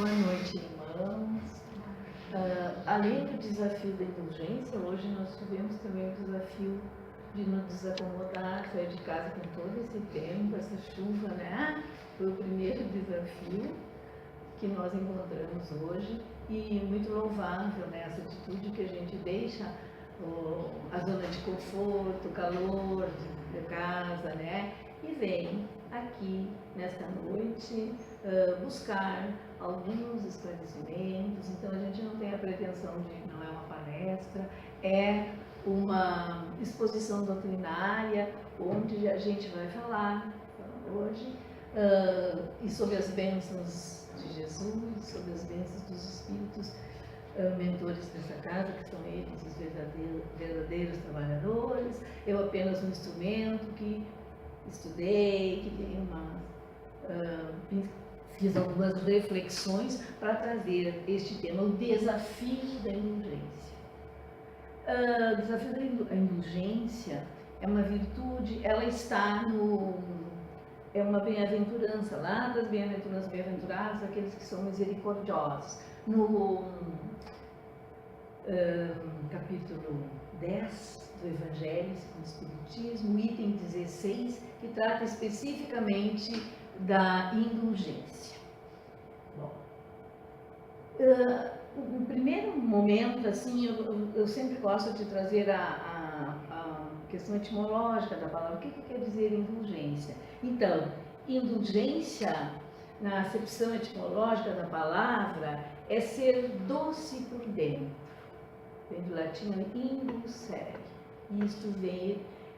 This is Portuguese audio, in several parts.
Boa noite, irmãos. Além do desafio da indulgência, hoje nós tivemos também o desafio de nos desacomodar, sair de casa com todo esse tempo, essa chuva, né? Foi o primeiro desafio que nós encontramos hoje e muito louvável, né, essa atitude que a gente deixa a zona de conforto, o calor de casa, né, e vem aqui nesta noite buscar alguns esclarecimentos. Então a gente não tem a pretensão de, não é uma palestra, é uma exposição doutrinária onde a gente vai falar hoje e sobre as bênçãos de Jesus, sobre as bênçãos dos Espíritos mentores dessa casa, que são eles os verdadeiros trabalhadores. Eu apenas um instrumento que estudei, que tem fiz algumas reflexões para trazer este tema, o desafio da indulgência. O desafio da indulgência é uma virtude, ela está é uma bem-aventurança, lá das bem-aventuranças, bem-aventurados aqueles que são misericordiosos. No capítulo 10 do Evangelho segundo o Espiritismo, item 16, que trata especificamente da indulgência. Bom, no primeiro momento, assim, eu sempre gosto de trazer a questão etimológica da palavra. O que quer dizer indulgência? Então, indulgência, na acepção etimológica da palavra, é ser doce por dentro. Vem do latim indulcere.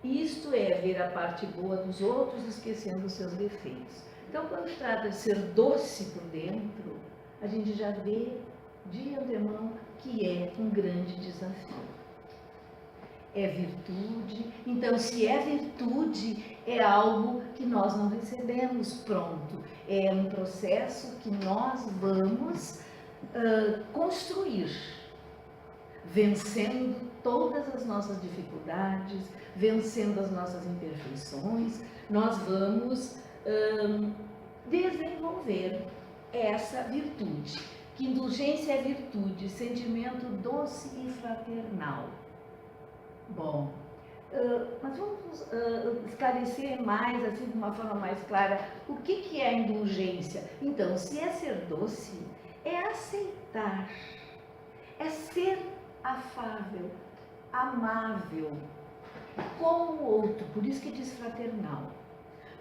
Isto é ver a parte boa dos outros, esquecendo os seus defeitos. Então, quando trata de ser doce por dentro, a gente já vê de antemão que é um grande desafio. É virtude. Então, se é virtude, é algo que nós não recebemos pronto. É um processo que nós vamos construir, vencendo todas as nossas dificuldades, vencendo as nossas imperfeições. Nós vamos desenvolver essa virtude. Que indulgência é virtude, sentimento doce e fraternal. Bom, mas vamos esclarecer mais, assim, de uma forma mais clara, o que é a indulgência. Então, se é ser doce, é aceitar, é ser afável, amável com o outro, por isso que diz fraternal.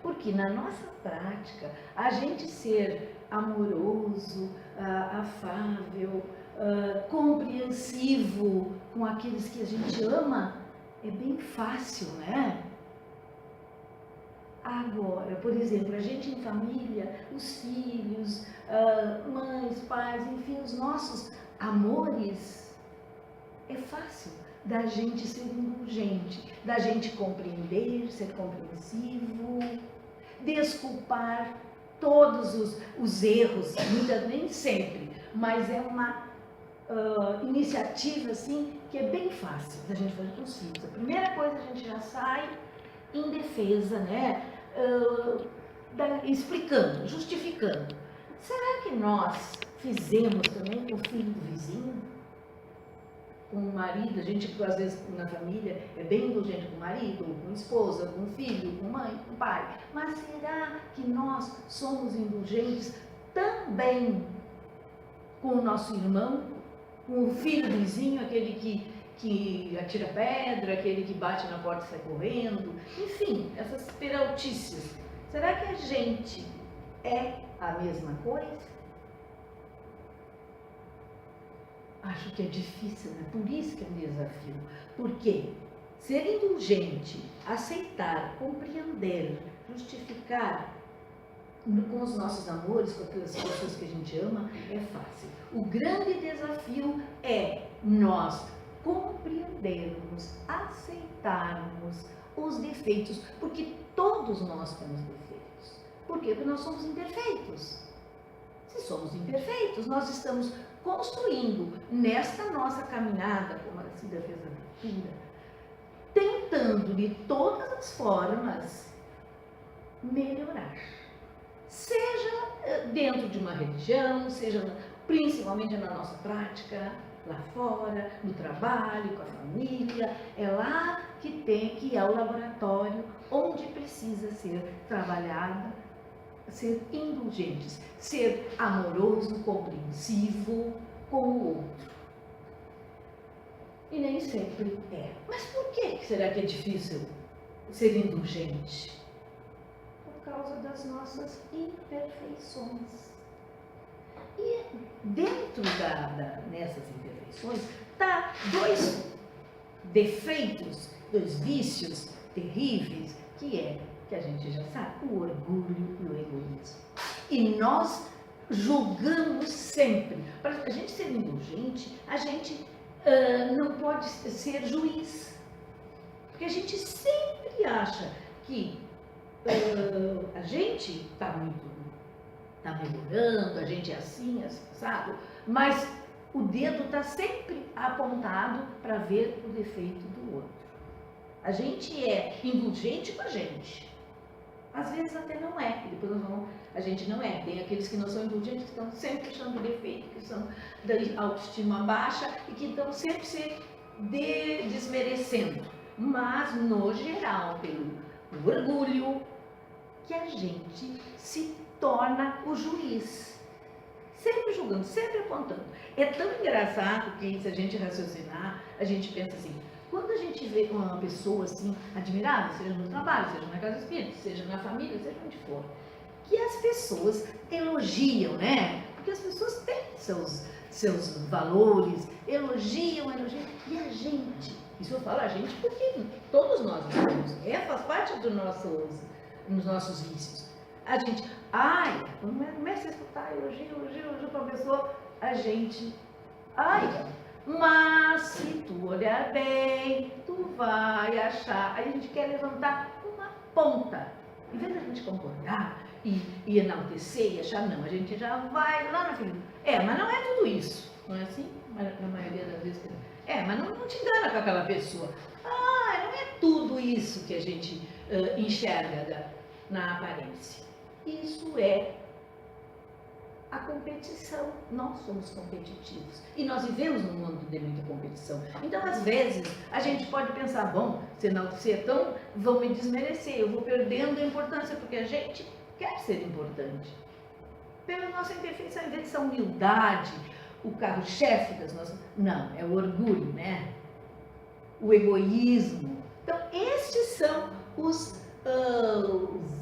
Porque na nossa prática, a gente ser amoroso, afável, compreensivo com aqueles que a gente ama, é bem fácil, né? Agora, por exemplo, a gente em família, os filhos, mães, pais, enfim, os nossos amores, é fácil da gente ser indulgente, da gente compreender, ser compreensivo, desculpar todos os erros, nem sempre, mas é uma iniciativa assim que é bem fácil da gente fazer com os filhos. A primeira coisa, a gente já sai em defesa, né? Explicando, justificando. Será que nós fizemos também com o filho do vizinho? Com o marido? A gente, às vezes, na família, é bem indulgente com o marido, com a esposa, com o filho, com mãe, com o pai. Mas será que nós somos indulgentes também com o nosso irmão, com o filho do vizinho, aquele que atira pedra, aquele que bate na porta e sai correndo? Enfim, essas peraltices. Será que a gente é a mesma coisa? Acho que é difícil, né? Por isso que é um desafio. Porque ser indulgente, aceitar, compreender, justificar com os nossos amores, com aquelas pessoas que a gente ama, é fácil. O grande desafio é nós compreendermos, aceitarmos os defeitos, porque todos nós temos defeitos. Por quê? Porque nós somos imperfeitos. Se somos imperfeitos, nós estamos construindo nesta nossa caminhada, como a Cida fez a leitura, tentando de todas as formas melhorar, seja dentro de uma religião, seja principalmente na nossa prática, lá fora, no trabalho, com a família. É lá que é o laboratório onde precisa ser trabalhada, ser indulgentes, ser amoroso, compreensivo com o outro. E nem sempre é. Mas por que será que é difícil ser indulgente? Por causa das nossas imperfeições. E dentro nessas imperfeições, tá dois defeitos, dois vícios terríveis, que a gente já sabe, o orgulho e o egoísmo. E nós julgamos sempre. Para a gente ser indulgente, a gente não pode ser juiz. Porque a gente sempre acha que a gente está melhorando, a gente é assim, sabe? Mas o dedo está sempre apontado para ver o defeito do outro. A gente é indulgente com a gente. Às vezes até não é, e depois a gente não é. Tem aqueles que não são indulgentes, que estão sempre achando defeito, que são da autoestima baixa e que estão sempre se desmerecendo. Mas, no geral, pelo orgulho, que a gente se torna o juiz. Sempre julgando, sempre apontando. É tão engraçado que, se a gente raciocinar, a gente pensa assim, quando a gente vê uma pessoa assim, admirável, seja no trabalho, seja na casa espírita, seja na família, seja onde for, que as pessoas elogiam, né? Porque as pessoas têm seus valores, elogiam, e a gente, isso eu falo a gente porque todos nós temos, faz parte dos nossos vícios. A gente, começa a escutar elogio para a pessoa, a gente, mas se tu olhar bem, tu vai achar. Aí a gente quer levantar uma ponta. Em vez da gente concordar e enaltecer e achar, não, a gente já vai lá na frente. Mas não é tudo isso. Não é assim? Na maioria das vezes. Mas não te engana com aquela pessoa. Não é tudo isso que a gente enxerga na aparência. Isso é a competição. Nós somos competitivos. E nós vivemos num mundo de muita competição. Então, às vezes, a gente pode pensar, bom, se enaltecer tão, vão me desmerecer, eu vou perdendo a importância, porque a gente quer ser importante. Pela nossa imperfeição, em vez de ser humildade, o carro-chefe das nossas... Não, é o orgulho, né? O egoísmo. Então, estes são os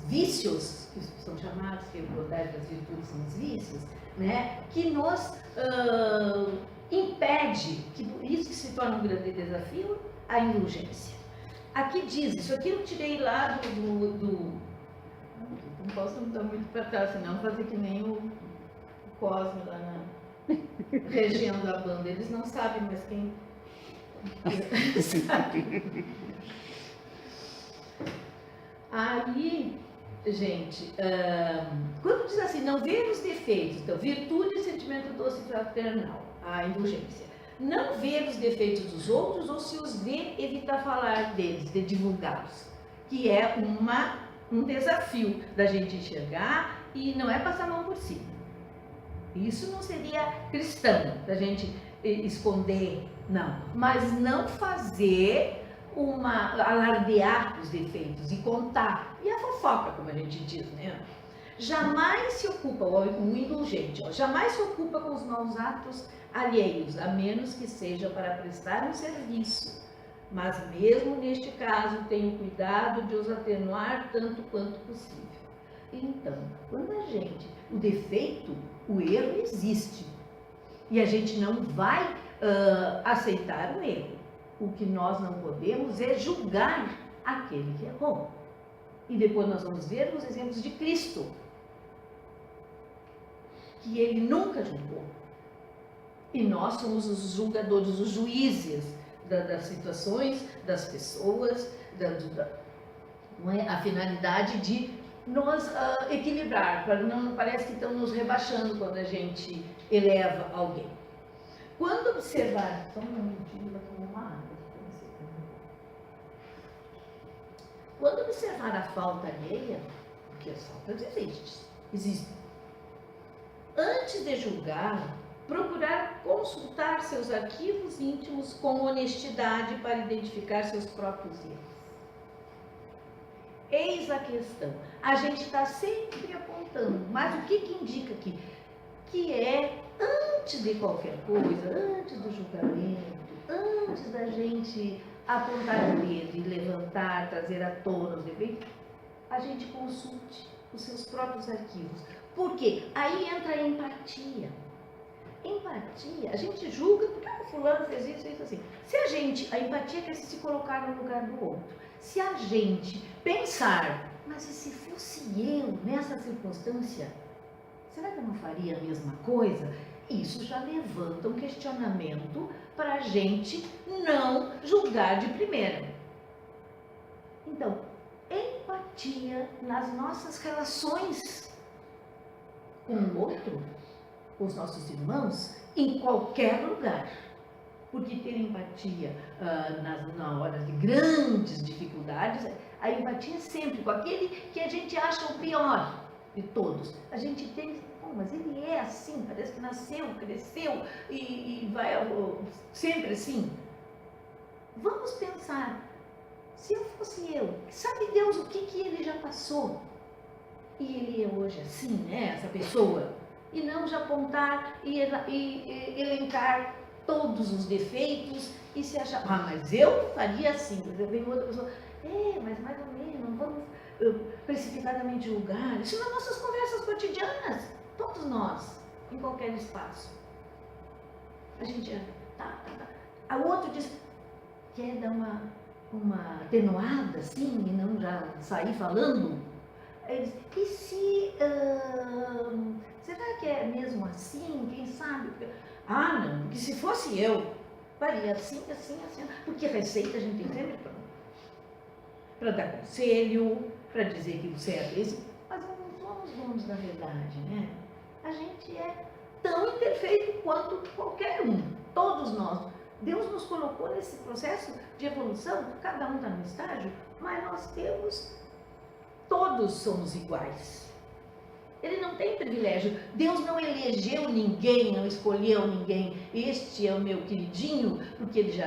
vícios, que são chamados, que o contrário das virtudes são os vícios, né? Que nos impede, que por isso que se torna um grande desafio, a indulgência. Aqui diz, isso aqui eu tirei lá do não posso mudar muito para trás, senão fazer que nem o Cosme lá na região da banda. Eles não sabem, mas quem sabe. Aí, gente, quando diz assim, não ver os defeitos, então, virtude e sentimento doce e fraternal, a indulgência. Não ver os defeitos dos outros, ou se os ver, evitar falar deles, de divulgá-los, que é um desafio da gente enxergar e não é passar a mão por cima. Isso não seria cristão, da gente esconder, não. Mas não fazer alardear os defeitos e contar. E a fofoca, como a gente diz, né? Jamais se ocupa, o indulgente, jamais se ocupa com os maus atos alheios, a menos que seja para prestar um serviço. Mas mesmo neste caso, tenho cuidado de os atenuar tanto quanto possível. Então, quando o defeito, o erro existe. E a gente não vai aceitar o erro. O que nós não podemos é julgar aquele que errou. E depois nós vamos ver os exemplos de Cristo, que ele nunca julgou. E nós somos os julgadores, os juízes das situações, das pessoas, não é? A finalidade de nos equilibrar, para não parece que estão nos rebaixando quando a gente eleva alguém. Quando observar, toma um minutinho para tomar uma água. Quando observar a falta alheia, porque as faltas existem, Existem. Antes de julgar, procurar consultar seus arquivos íntimos com honestidade para identificar seus próprios erros. Eis a questão. A gente está sempre apontando, mas o que indica aqui? Que é, antes de qualquer coisa, antes do julgamento, antes da gente apontar o dedo e levantar, trazer à tona os defeitos, a gente consulte os seus próprios arquivos. Por quê? Aí entra a empatia. Empatia, a gente julga porque o fulano fez isso, assim. Se a empatia quer se colocar no lugar do outro. Se a gente pensar, mas e se fosse eu nessa circunstância, será que eu não faria a mesma coisa? Isso já levanta um questionamento para a gente não julgar de primeira. Então, empatia nas nossas relações com o outro, com os nossos irmãos, em qualquer lugar. Porque ter empatia na hora de grandes dificuldades, a empatia é sempre com aquele que a gente acha o pior de todos. A gente tem, mas ele é assim, parece que nasceu, cresceu e vai sempre assim. Vamos pensar, se eu fosse eu, sabe Deus o que ele já passou? E ele é hoje assim, né, essa pessoa. E não já apontar e elencar todos os defeitos e se achar, mas eu faria assim. Vem outra pessoa, mas mais ou menos, não vamos precipitadamente julgar. Isso nas nossas conversas cotidianas, todos nós, em qualquer espaço. A gente A outro diz, quer dar uma atenuada assim e não já sair falando. Ele diz, e se, será que é mesmo assim? Quem sabe? Não, porque se fosse eu, faria assim, assim, assim. Porque receita a gente tem sempre para dar conselho, para dizer que o certo é esse. Mas não somos donos da verdade, né? A gente é tão imperfeito quanto qualquer um, todos nós. Deus nos colocou nesse processo de evolução, cada um está num estágio, mas todos somos iguais. Ele não tem privilégio. Deus não elegeu ninguém, não escolheu ninguém. Este é o meu queridinho, porque ele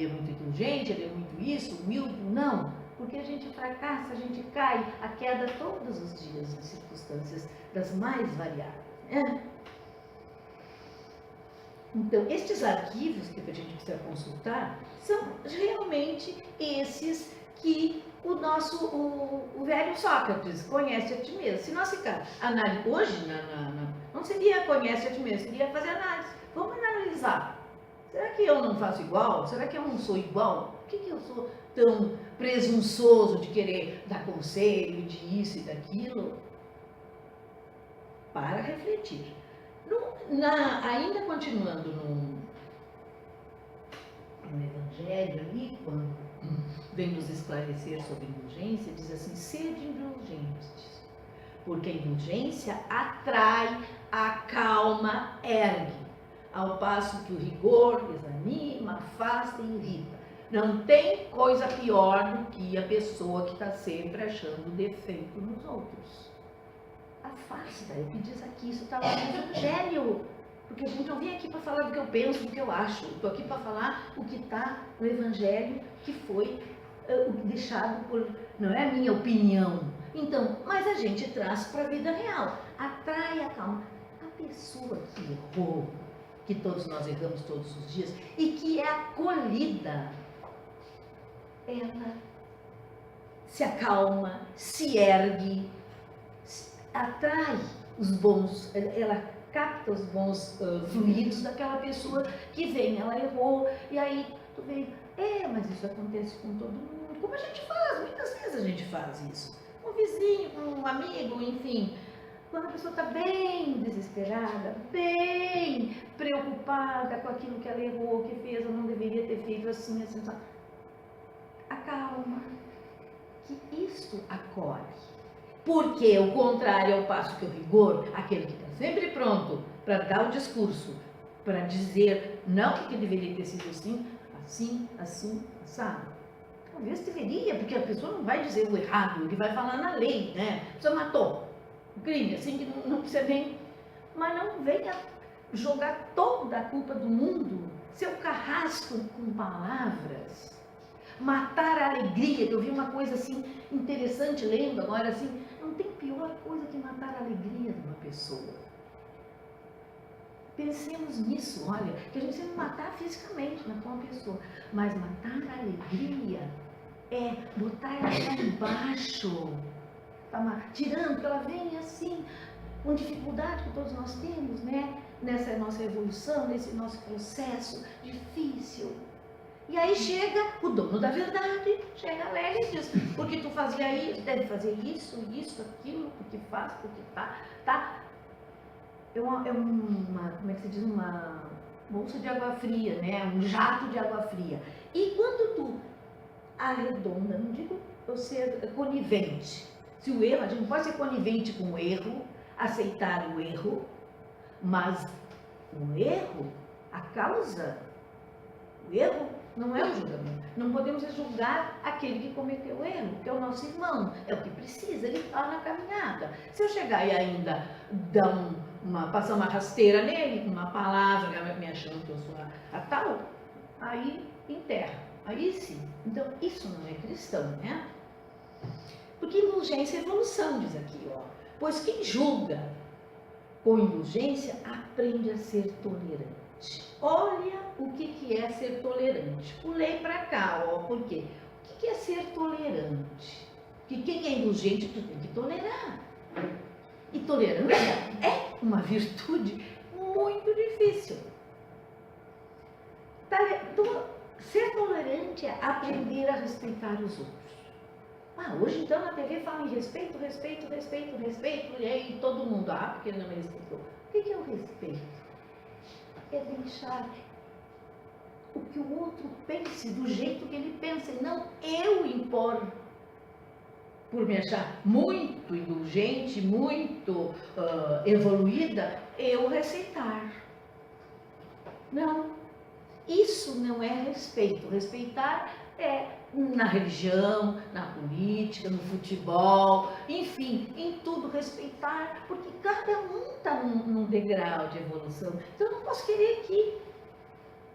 é muito inteligente, ele é muito isso, humilde. Não, porque a gente fracassa, a gente cai, a queda todos os dias, em circunstâncias das mais variáveis, né? Então, estes arquivos que a gente precisa consultar são realmente esses que o velho Sócrates, conhece a ti mesmo. Se nós ficar hoje, não seria conhece a ti mesmo, seria fazer análise. Vamos analisar. Será que eu não faço igual? Será que eu não sou igual? Por que eu sou tão presunçoso de querer dar conselho, de isso e daquilo? Para refletir. Ainda continuando no Evangelho ali, quando vem nos esclarecer sobre indulgência, diz assim, sede indulgentes, porque a indulgência atrai, acalma, ergue, ao passo que o rigor desanima, afasta e irrita. Não tem coisa pior do que a pessoa que está sempre achando defeito nos outros. Afasta, é o que diz aqui, isso está lá no Evangelho. Porque a gente não vem aqui para falar do que eu penso, do que eu acho. Estou aqui para falar o que está no Evangelho, que foi deixado por, não é a minha opinião. Então, mas a gente traz para a vida real. Atrai, acalma. A pessoa que errou, que todos nós erramos todos os dias, e que é acolhida, ela se acalma, se ergue, atrai os bons, ela capta os bons fluidos daquela pessoa que vem, ela errou, e aí tu vem, mas isso acontece com todo mundo, como a gente faz, muitas vezes a gente faz isso, com um vizinho, com um amigo, enfim, quando a pessoa está bem desesperada, bem preocupada com aquilo que ela errou, que fez, ou não deveria ter feito assim, assim, assim. Acalma, que isso acolhe. Porque o contrário é o passo que o rigor, aquele que está sempre pronto para dar o discurso, para dizer não que deveria ter sido assim, assim, assim, assado. Talvez deveria, porque a pessoa não vai dizer o errado, ele vai falar na lei, né? A pessoa matou. crime, assim, que não precisa nem... Mas não venha jogar toda a culpa do mundo, seu carrasco com palavras, matar a alegria. Eu vi uma coisa assim interessante, lendo agora, assim, não tem pior coisa que matar a alegria de uma pessoa. Pensemos nisso, olha, que a gente precisa matar fisicamente, matar uma pessoa, mas matar a alegria é botar ela lá embaixo, tá, tirando, porque ela vem assim, com dificuldade que todos nós temos, né? Nessa nossa evolução, nesse nosso processo difícil. E aí chega o dono da verdade, chega alegre e diz, porque tu fazia isso, deve fazer isso, aquilo, porque faz, porque tá. É uma, como é que se diz, uma bolsa de água fria, né? Um jato de água fria. E quando tu arredonda, não digo eu ser conivente, se o erro, a gente pode ser conivente com o erro, aceitar o erro, mas o erro, a causa, o erro não é o julgamento. Não podemos julgar aquele que cometeu o erro, que é o nosso irmão, é o que precisa, ele está na caminhada. Se eu chegar e ainda dar passar uma rasteira nele, com uma palavra, me achando que eu sou a tal, aí enterra, aí sim. Então, isso não é cristão, né? Porque indulgência é evolução, diz aqui, ó. Pois quem julga com indulgência aprende a ser tolerante. Olha o que é ser tolerante. Pulei para cá, ó, por quê? O que é ser tolerante? Porque quem é indulgente, tu tem que tolerar. E tolerância é uma virtude muito difícil. Ser tolerante é aprender a respeitar os outros. Hoje então na TV fala em respeito, e aí todo mundo, porque ele não me respeitou. O que é o respeito? É deixar o que o outro pense do jeito que ele pensa, e não eu impor, por me achar muito indulgente, muito evoluída, eu receitar. Não, isso não é respeito. Respeitar é na religião, na política, no futebol, enfim, em tudo respeitar, porque cada um está num degrau de evolução. Então eu não posso querer que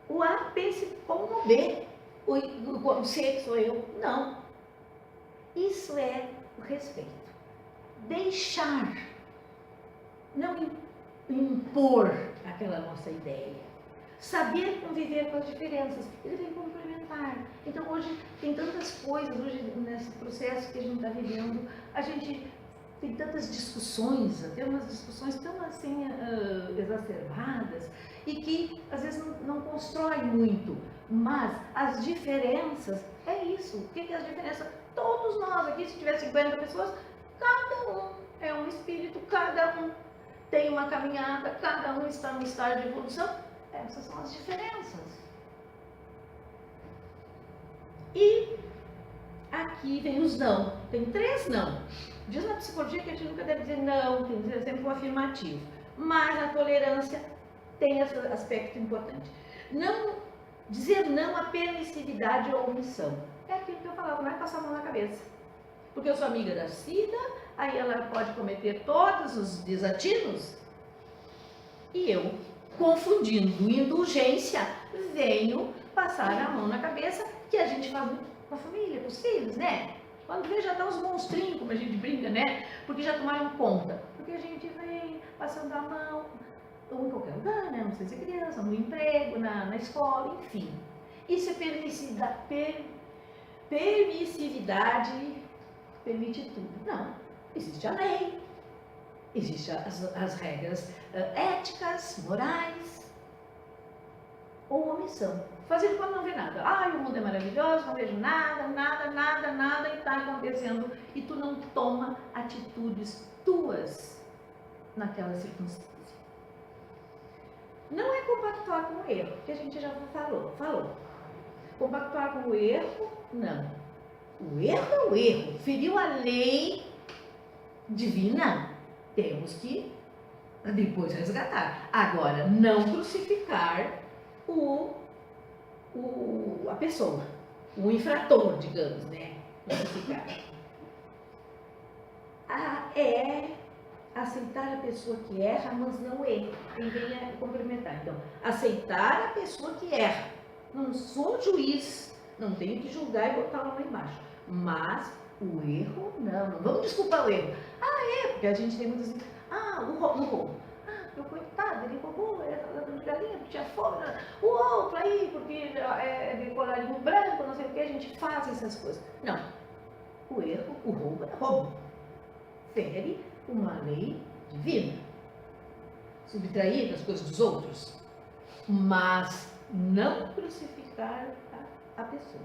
o A pense como o B, o C que sou eu. Não. Isso é o respeito. Deixar, não impor aquela nossa ideia. Saber conviver com as diferenças, ele vem complementar. Então hoje tem tantas coisas, hoje nesse processo que a gente está vivendo, a gente tem tantas discussões, até umas discussões tão assim exacerbadas, e que às vezes não constrói muito, mas as diferenças, é isso. O que é as diferenças? Todos nós aqui, se tiver 50 pessoas, cada um é um espírito, cada um tem uma caminhada, cada um está num estágio de evolução. Essas são as diferenças. E aqui vem os não. Tem 3 não. Diz na psicologia que a gente nunca deve dizer não, tem que dizer sempre um afirmativo. Mas a tolerância tem esse aspecto importante. Não, dizer não à permissividade ou omissão. É aquilo que eu falava, não é passar a mão na cabeça. Porque eu sou amiga da Cida, aí ela pode cometer todos os desatinos, e eu, confundindo indulgência, venho passar a mão na cabeça, que a gente faz com a família, com os filhos, né? Quando vê já estão os monstrinhos, como a gente brinca, né? Porque já tomaram conta. Porque a gente vem passando a mão, ou em qualquer lugar, né? Não sei se é criança, no emprego, na escola, enfim. Isso é permissividade, permite tudo. Não, existe a lei. Existem as regras éticas, morais, ou omissão. Fazer quando não vê nada. O mundo é maravilhoso, não vejo nada, e está acontecendo. E tu não toma atitudes tuas naquela circunstância. Não é compactuar com o erro, que a gente já falou. Compactuar com o erro, não. O erro é o erro. Feriu a lei divina. Temos que depois resgatar. Agora, não crucificar a pessoa, o infrator, digamos, né? Crucificar. É aceitar a pessoa que erra, mas não erra. Quem vem a complementar. Então, aceitar a pessoa que erra. Não sou juiz, não tenho que julgar e botar lá embaixo. Mas o erro, não vamos desculpar o erro. Porque a gente tem muitas vezes, no roubo. Meu coitado, ele roubou, a galinha porque tinha fome. O outro aí, porque é de colarinho branco, não sei o que, a gente faz essas coisas. Não. O erro, o roubo é roubo. Fere uma lei divina. Subtrair das coisas dos outros. Mas não crucificar a pessoa.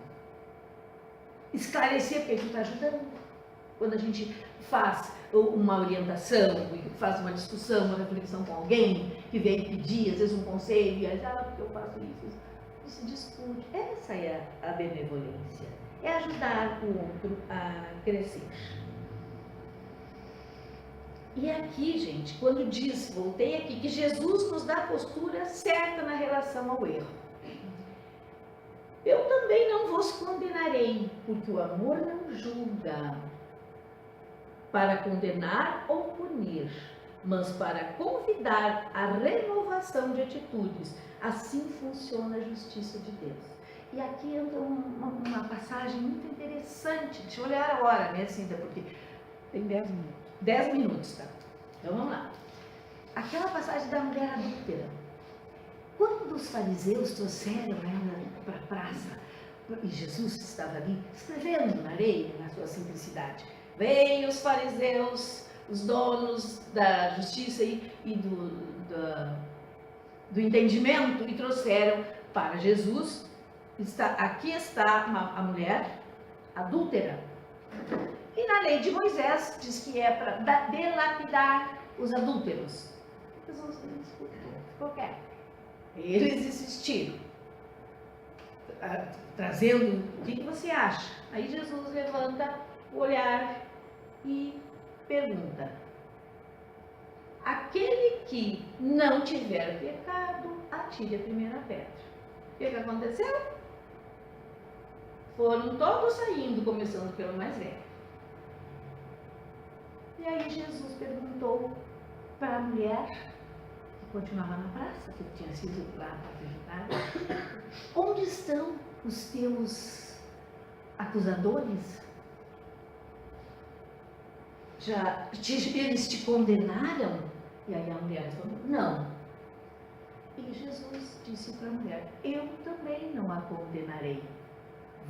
Esclarecer porque a gente está ajudando. Quando a gente faz uma orientação, faz uma discussão, uma reflexão com alguém que vem pedir, às vezes, um conselho, e aí, porque eu faço isso, se discute. Essa é a benevolência. É ajudar o outro a crescer. E aqui, gente, quando diz, voltei aqui, que Jesus nos dá a postura certa na relação ao erro. Eu também não vos condenarei, porque o amor não julga para condenar ou punir, mas para convidar à renovação de atitudes. Assim funciona a justiça de Deus. E aqui entra uma passagem muito interessante. Deixa eu olhar a hora, né, Cíntia, porque tem 10 minutos. 10 minutos, tá? Então vamos lá. Aquela passagem da mulher adúltera. Quando os fariseus trouxeram ela para a praça, e Jesus estava ali, escrevendo na areia, na sua simplicidade, veio os fariseus, os donos da justiça e do entendimento, e trouxeram para Jesus. Aqui está a mulher adúltera. E na lei de Moisés diz que é para delapidar os adúlteros. Jesus não escutou, ficou quieto. Eles insistiram, trazendo o que você acha. Aí Jesus levanta o olhar e pergunta: aquele que não tiver pecado, atire a primeira pedra. O que aconteceu? Foram todos saindo, começando pelo mais velho. E aí Jesus perguntou para a mulher, que continuava na praça, que tinha sido lá apresentada: onde estão os teus acusadores? Eles te condenaram? E aí a mulher falou: não. E Jesus disse para a mulher: eu também não a condenarei.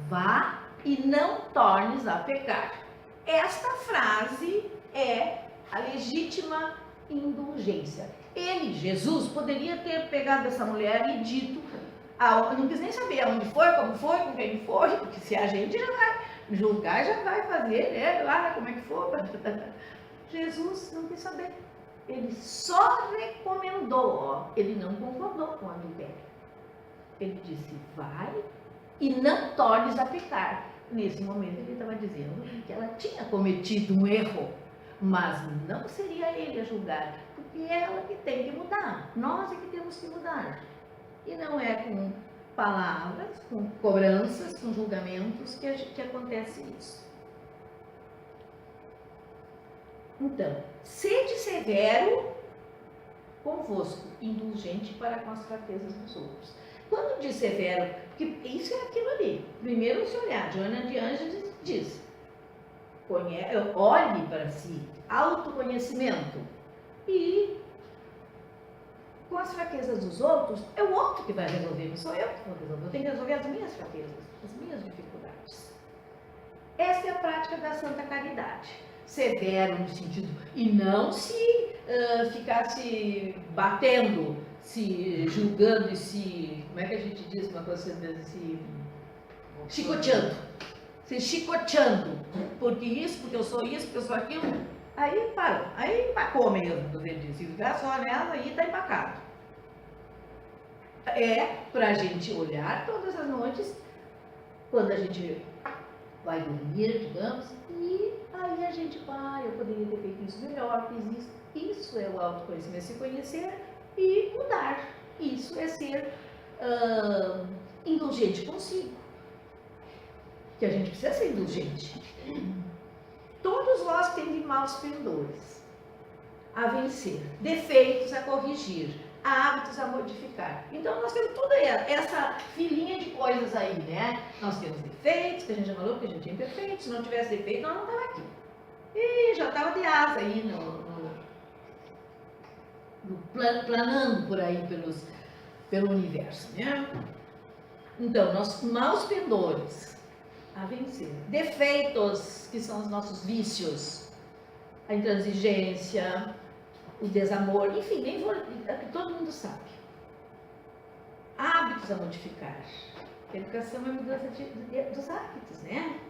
Vá e não tornes a pecar. Esta frase é a legítima indulgência. Ele, Jesus, poderia ter pegado essa mulher e dito, não quis nem saber aonde foi, como foi, com quem foi, porque se a gente já vai julgar, já vai fazer, né, lá como é que foi. Jesus não quis saber. Ele só recomendou, ele não concordou com o adultério. Ele disse: vai e não tornes a pecar. Nesse momento ele estava dizendo que ela tinha cometido um erro, mas não seria ele a julgar, porque é ela que tem que mudar, nós é que temos que mudar. E não é com palavras, com cobranças, com julgamentos que acontece isso. Então, sede severo convosco, indulgente para com as fraquezas dos outros. Quando diz severo, porque isso é aquilo ali. Primeiro, se olhar, Joana de Ângeles diz: olhe para si, autoconhecimento. E com as fraquezas dos outros, é o outro que vai resolver, não sou eu que vou resolver. Eu tenho que resolver as minhas fraquezas, as minhas dificuldades. Essa é a prática da santa caridade. Severo no sentido, e não se ficar se batendo, se julgando e se, como é que a gente diz uma coisa, se chicoteando. Se chicoteando, porque isso, porque eu sou isso, porque eu sou aquilo. Aí parou, aí empacou mesmo, do jeito se ficar só nela, aí está empacado. É para a gente olhar todas as noites, quando a gente vai dormir, digamos, e aí a gente vai, eu poderia ter feito isso melhor, fiz isso. Isso é o autoconhecimento, se conhecer e mudar. Isso é ser indulgente consigo. Que a gente precisa ser indulgente. Todos nós temos maus pendores. a vencer, defeitos a corrigir, hábitos a modificar. Então nós temos toda essa filinha de coisas aí, né? Nós temos defeitos, que a gente já falou que a gente é imperfeito, se não tivesse defeito, nós não estava aqui. E já estava de asa aí, planando por aí pelo universo, né? Então, nós, maus pendores a vencer. Defeitos, que são os nossos vícios, a intransigência, o desamor, enfim, nem vou, todo mundo sabe. Hábitos a modificar. A educação é a mudança dos hábitos, né?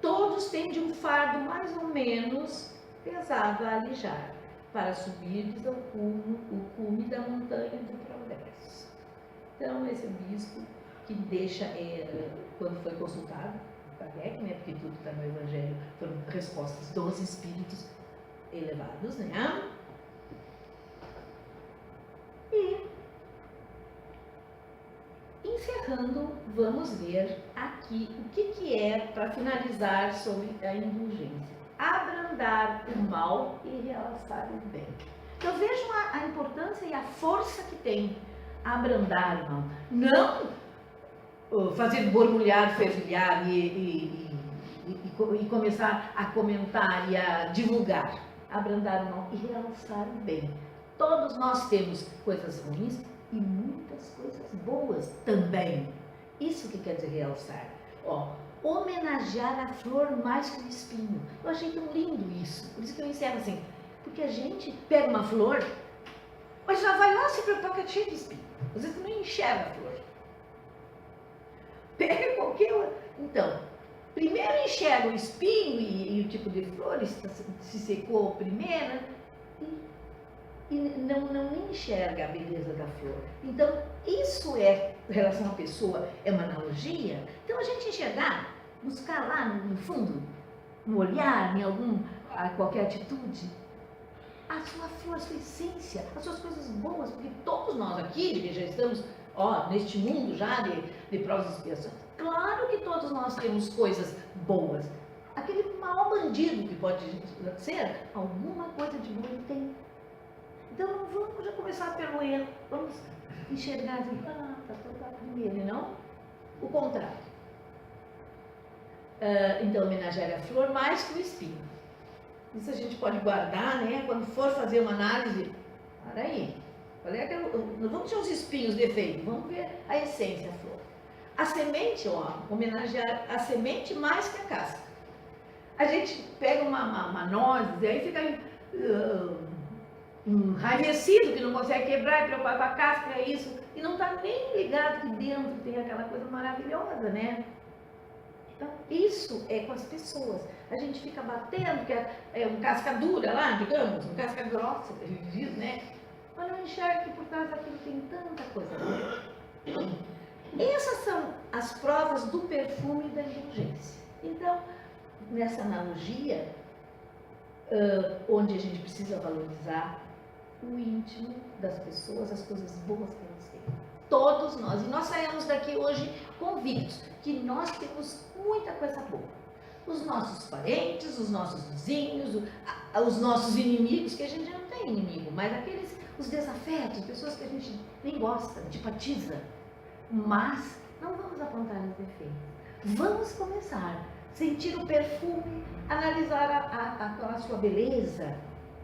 Todos têm de um fardo mais ou menos pesado a alijar, para subirdes ao cume da montanha do progresso. Então, esse é o bispo que deixa, quando foi consultado, Kardec, né, porque tudo está no Evangelho, foram respostas dos espíritos elevados, né? E, encerrando, vamos ver aqui o que é, para finalizar, sobre a indulgência. Abrandar o mal e realçar o bem. Então vejam a importância e a força que tem abrandar o mal. Não fazer borbulhar, fervilhar e começar a comentar e a divulgar. Abrandar o mal e realçar o bem. Todos nós temos coisas ruins e muitas coisas boas também. Isso que quer dizer realçar. Homenagear a flor mais que o espinho. Eu achei tão lindo isso. Por isso que eu encerro assim. Porque a gente pega uma flor, mas já vai lá se preocupar que é cheio de espinho. Às vezes tu não enxerga a flor. Pega qualquer... Então, primeiro enxerga o espinho e o tipo de flor, se secou primeiro, e não enxerga a beleza da flor. Então, isso é, em relação à pessoa, é uma analogia. Então, a gente enxergar, buscar lá no fundo, no olhar, em qualquer atitude, a sua flor, a sua essência, as suas coisas boas, porque todos nós aqui, que já estamos neste mundo já de provas e expiações, claro que todos nós temos coisas boas. Aquele mau bandido que pode ser, alguma coisa de bom ele tem. Então, vamos já começar pelo erro. Vamos enxergar assim, tá primeiro, e não o contrário. Então, homenagear a flor mais que o espinho. Isso a gente pode guardar, né? Quando for fazer uma análise, para aí. Não vamos ver os espinhos, defeitos, vamos ver a essência, a flor. A semente, homenagear a semente mais que a casca. A gente pega uma noz e aí fica enraivecido, que não consegue quebrar, e preocupar com a casca, é isso, e não está nem ligado que dentro tem aquela coisa maravilhosa, né? Então, isso é com as pessoas. A gente fica batendo, que é um casca dura lá, digamos, um casca grossa, a gente diz, né? Mas não enxerga que por trás daquilo tem tanta coisa boa. Essas são as provas do perfume da indulgência. Então, nessa analogia, onde a gente precisa valorizar o íntimo das pessoas, as coisas boas que elas têm. Todos nós. E nós saímos daqui hoje convictos que nós temos muita coisa boa. Os nossos parentes, os nossos vizinhos, os nossos inimigos, que a gente não tem inimigo, mas os desafetos, pessoas que a gente nem gosta, antipatiza. Mas não vamos apontar os defeitos. Vamos começar a sentir o perfume, analisar a sua beleza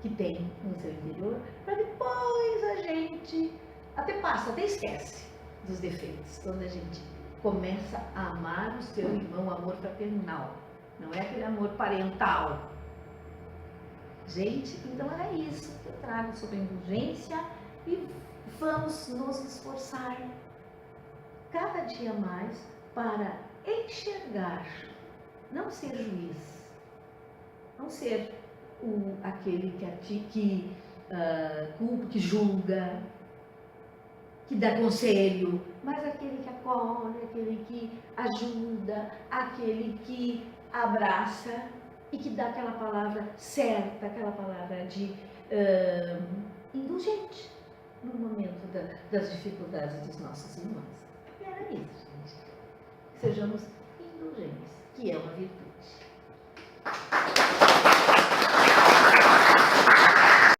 que tem no seu interior, para depois a gente até esquece dos defeitos. Quando a gente começa a amar o seu irmão, amor fraternal, não é aquele amor parental. Gente, então era isso que eu trago sobre a indulgência e vamos nos esforçar cada dia mais para enxergar, não ser juiz, não ser aquele que culpa, que julga, que dá conselho, mas aquele que acolhe, aquele que ajuda, aquele que abraça e que dá aquela palavra certa, aquela palavra de indulgente no momento das dificuldades dos nossos irmãos. E era isso, gente. Sejamos indulgentes, que é uma virtude.